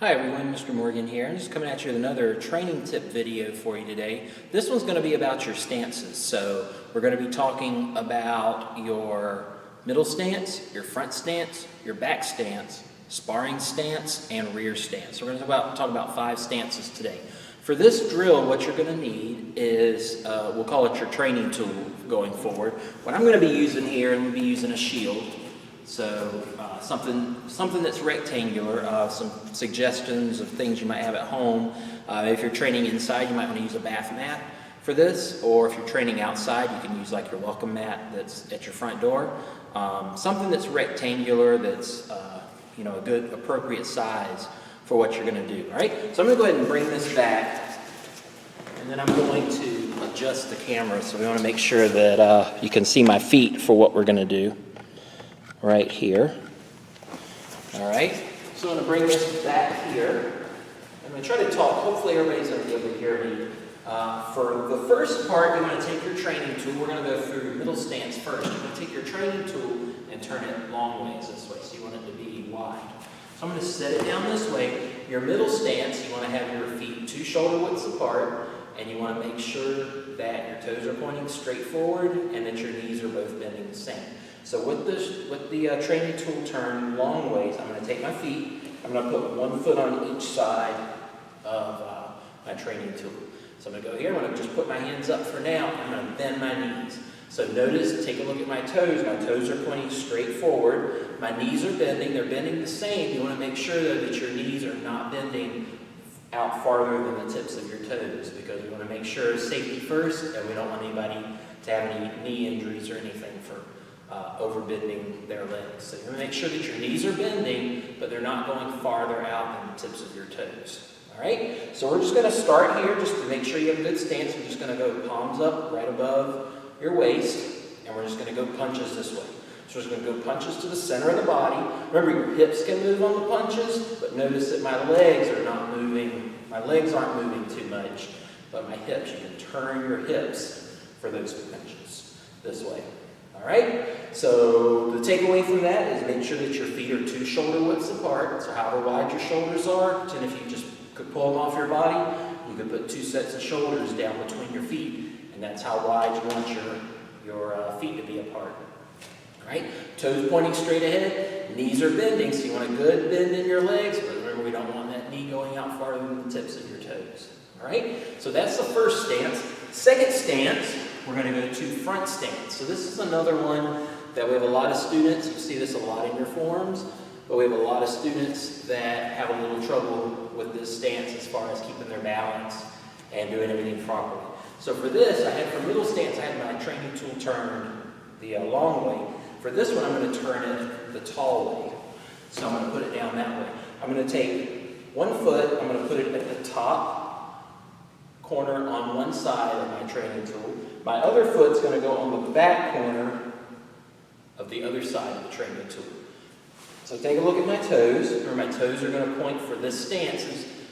Hi everyone, Mr. Morgan here. I'm just coming at you with another training tip video for you today. This one's going to be about your stances. So we're going to be talking about your middle stance, your front stance, your back stance, sparring stance, and rear stance. So we're going to talk about 5 stances today. For this drill, what you're going to need is, we'll call it your training tool going forward. What I'm going to be using here, I'm going to be using a shield. So something that's rectangular, some suggestions of things you might have at home. If you're training inside, you might want to use a bath mat for this, or if you're training outside, you can use like your welcome mat that's at your front door. Something that's rectangular, that's a good appropriate size for what you're going to do. All right. So I'm going to go ahead and bring this back, and then I'm going to adjust the camera so we want to make sure that you can see my feet for what we're going to do. Right here. All right, so I'm going to bring this back here. I'm going to try to talk. Hopefully everybody's going to be able to hear me. For the first part, you want to take your training tool. We're going to go through middle stance first. You're going to take your training tool and turn it long ways this way. So you want it to be wide. So I'm going to set it down this way. Your middle stance, you want to have your feet 2 shoulder widths apart, and you want to make sure that your toes are pointing straight forward and that your knees are both bending the same. So with the training tool turned long ways, I'm going to take my feet, I'm going to put 1 foot on each side of my training tool. So I'm going to go here, I'm going to just put my hands up for now, I'm going to bend my knees. So notice, take a look at my toes are pointing straight forward, my knees are bending, they're bending the same. You want to make sure though that your knees are not bending out farther than the tips of your toes, because we want to make sure safety first, and we don't want anybody to have any knee injuries or anything for overbending their legs. So you want to make sure that your knees are bending, but they're not going farther out than the tips of your toes. All right? So we're just going to start here just to make sure you have a good stance. We're just going to go palms up right above your waist, and we're just going to go punches this way. So we're just going to go punches to the center of the body. Remember, your hips can move on the punches, but notice that my legs are not moving. My legs aren't moving too much, but my hips, you can turn your hips for those punches this way. All right, so the takeaway from that is make sure that your feet are 2 shoulder widths apart. So however wide your shoulders are, and if you just could pull them off your body, you could put 2 sets of shoulders down between your feet, and that's how wide you want your feet to be apart. All right, toes pointing straight ahead, knees are bending, so you want a good bend in your legs, but remember we don't want that knee going out farther than the tips of your toes. All right, so that's the first stance. Second stance, we're going to go to front stance. So this is another one that we have a lot of students, you see this a lot in your forms, but we have a lot of students that have a little trouble with this stance as far as keeping their balance and doing everything properly. So for this, for middle stance, I had my training tool turned the long way. For this one, I'm going to turn it the tall way. So I'm going to put it down that way. I'm going to take 1 foot, I'm going to put it at the top corner on one side of my training tool. My other foot's going to go on the back corner of the other side of the training tool. So take a look at my toes. Remember, my toes are going to point for this stance.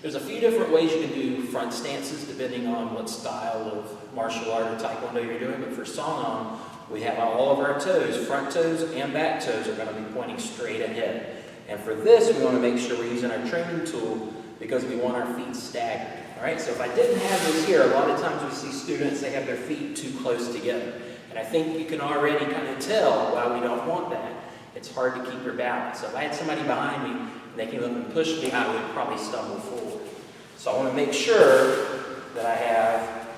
There's a few different ways you can do front stances depending on what style of martial art or Taekwondo you're doing. But for Song, we have all of our toes, front toes and back toes, are going to be pointing straight ahead. And for this, we want to make sure we're using our training tool because we want our feet staggered. All right, so if I didn't have this here, a lot of times we see students, they have their feet too close together. And I think you can already kind of tell why we don't want that. It's hard to keep your balance. So if I had somebody behind me and they came up and pushed me, I would probably stumble forward. So I want to make sure that I have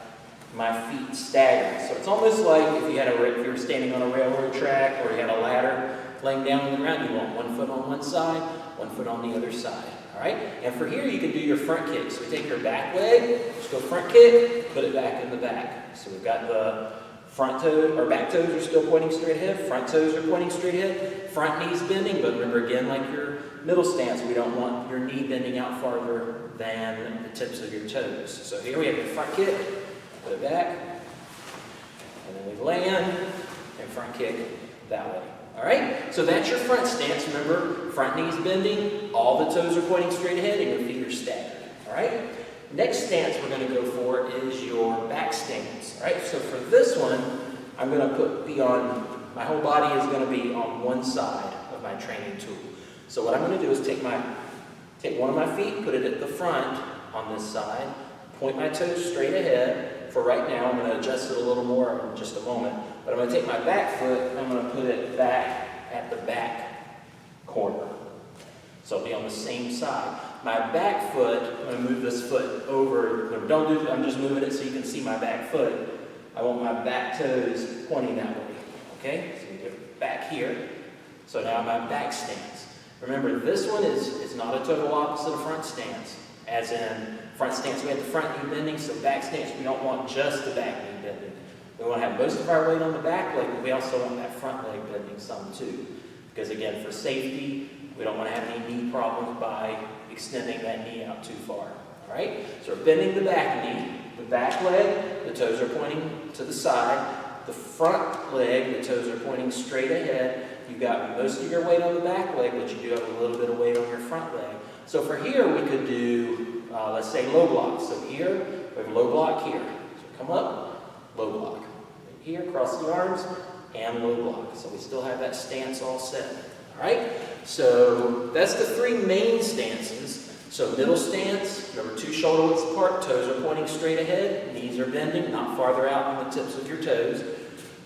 my feet staggered. So it's almost like if you were standing on a railroad track or you had a ladder laying down on the ground, you want 1 foot on one side, 1 foot on the other side. All right, and for here you can do your front kick. So we take your back leg, just go front kick, put it back in the back. So we've got the front toes, or back toes are still pointing straight ahead, front toes are pointing straight ahead, front knees bending, but remember again, like your middle stance, we don't want your knee bending out farther than the tips of your toes. So here we have your front kick, put it back, and then we land, and front kick that way. All right, so that's your front stance. Remember, front knees bending, all the toes are pointing straight ahead, and your feet are staggered. All right, next stance we're going to go for is your back stance. All right, so for this one, I'm going to my whole body is going to be on one side of my training tool. So what I'm going to do is take my Take one of my feet, put it at the front on this side, point my toes straight ahead. For right now, I'm going to adjust it a little more in just a moment, but I'm going to take my back foot and I'm going to put it back at the back corner. So it'll be on the same side. My back foot, I'm going to move this foot over. Don't do it, I'm just moving it so you can see my back foot. I want my back toes pointing that way. Okay? So you get back here. So now my back stance. Remember, this one is not a total opposite of front stance. As in, front stance we have the front knee bending, so back stance we don't want just the back knee bending. We want to have most of our weight on the back leg, but we also want that front leg bending some too. Because again, for safety, we don't want to have any knee problems by extending that knee out too far. All right? So we're bending the back knee, the back leg, the toes are pointing to the side. The front leg, the toes are pointing straight ahead. You've got most of your weight on the back leg, but you do have a little bit of weight on your front leg. So for here, we could do, let's say, low block. So here, we have low block here. So come up, low block. Here, cross the arms, and low block. So we still have that stance all set. All right? So that's the three main stances. So middle stance, remember 2 shoulder widths apart, toes are pointing straight ahead, knees are bending, not farther out on the tips of your toes.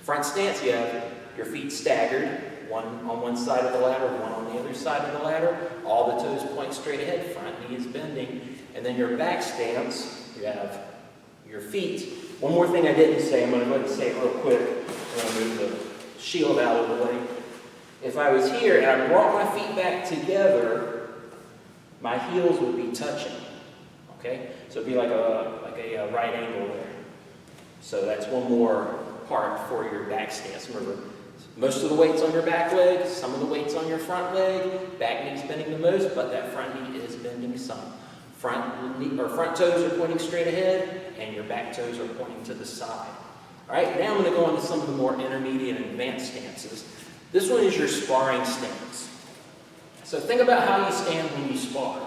Front stance, you have your feet staggered, one on one side of the ladder, one on the other side of the ladder. All the toes point straight ahead, front knee is bending. And then your back stance, you have your feet. One more thing I didn't say, I'm going to go ahead and say it real quick. I'm going to move the shield out of the way. If I was here and I brought my feet back together, my heels would be touching. Okay? So it'd be like a right angle there. So that's one more part for your back stance. Remember, most of the weight's on your back leg, some of the weight's on your front leg. Back knee's bending the most, but that front knee is bending some. Front toes are pointing straight ahead, and your back toes are pointing to the side. All right, now I'm going to go on to some of the more intermediate and advanced stances. This one is your sparring stance. So think about how you stand when you spar.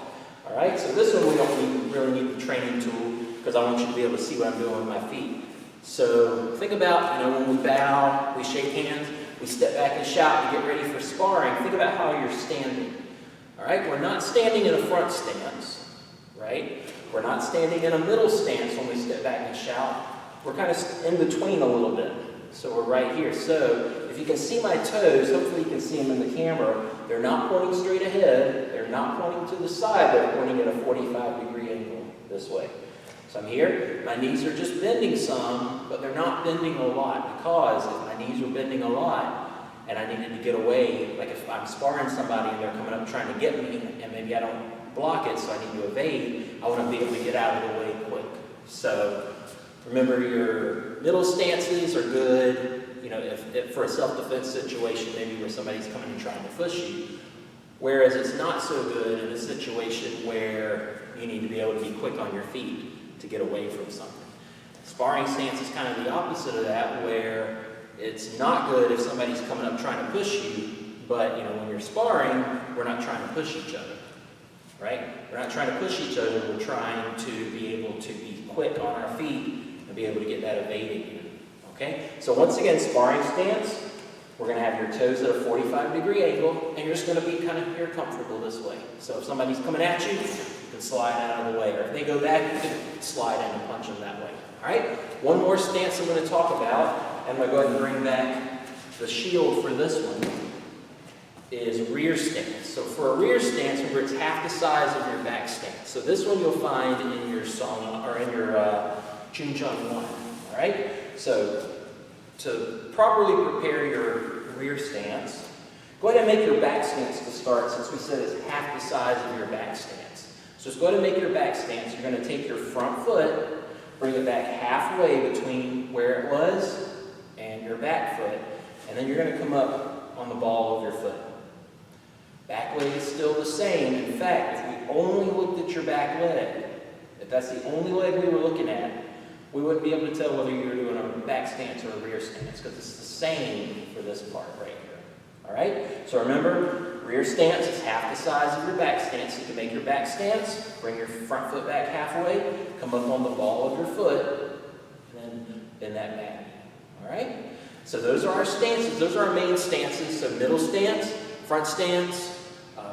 All right, so this one we don't really need the training tool because I want you to be able to see what I'm doing with my feet. So think about, when we bow, we shake hands, we step back and shout to get ready for sparring. Think about how you're standing. All right, we're not standing in a front stance, right? We're not standing in a middle stance when we step back and shout. We're kind of in between a little bit. So we're right here. So if you can see my toes, hopefully you can see them in the camera. They're not pointing straight ahead. They're not pointing to the side. They're pointing at a 45-degree angle this way. So I'm here. My knees are just bending some, but they're not bending a lot because if my knees were bending a lot and I needed to get away, like if I'm sparring somebody and they're coming up trying to get me and maybe I don't block it, so I need to evade, I want to be able to get out of the way quick. So remember, your middle stances are good, if for a self-defense situation, maybe where somebody's coming and trying to push you. Whereas it's not so good in a situation where you need to be able to be quick on your feet to get away from something. Sparring stance is kind of the opposite of that, where it's not good if somebody's coming up trying to push you, but when you're sparring, we're not trying to push each other, right? We're not trying to push each other, we're trying to be able to be quick on our feet and be able to get that evading unit. Okay? So once again, sparring stance, we're going to have your toes at a 45-degree angle, and you're just going to be kind of here comfortable this way. So if somebody's coming at you, you can slide out of the way. Or if they go back, you can slide in and punch them that way. All right? One more stance I'm going to talk about, and I'm going to go ahead and bring back the shield for this one, is rear stance. So for a rear stance, remember it's half the size of your back stance. So this one you'll find in your Song or in your Chun Chun 1. All right? So to properly prepare your rear stance, go ahead and make your back stance to start, since we said it's half the size of your back stance. So just go ahead and make your back stance. You're going to take your front foot, bring it back halfway between where it was and your back foot, and then you're going to come up on the ball of your foot. Back leg is still the same. In fact, if we only looked at your back leg, if that's the only leg we were looking at, we wouldn't be able to tell whether you were doing a back stance or a rear stance because it's the same for this part right here. All right? So remember, rear stance is half the size of your back stance. You can make your back stance, bring your front foot back halfway, come up on the ball of your foot, and then bend that back. All right? So those are our stances. Those are our main stances. So middle stance, front stance,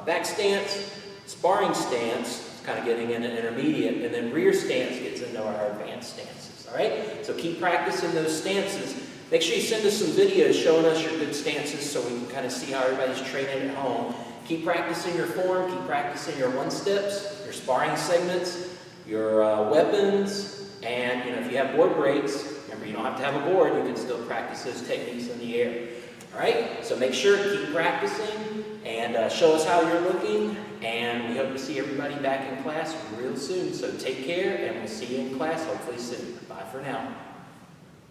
back stance, Sparring stance is kind of getting into intermediate, and then rear stance gets into our advanced stances, all right? So keep practicing those stances. Make sure you send us some videos showing us your good stances so we can kind of see how everybody's training at home. Keep practicing your form, keep practicing your one-steps, your sparring segments, your weapons, and if you have board breaks, remember you don't have to have a board, you can still practice those techniques in the air. All right, so make sure to keep practicing and show us how you're looking, and we hope to see everybody back in class real soon. So take care, and we'll see you in class hopefully soon. Bye for now.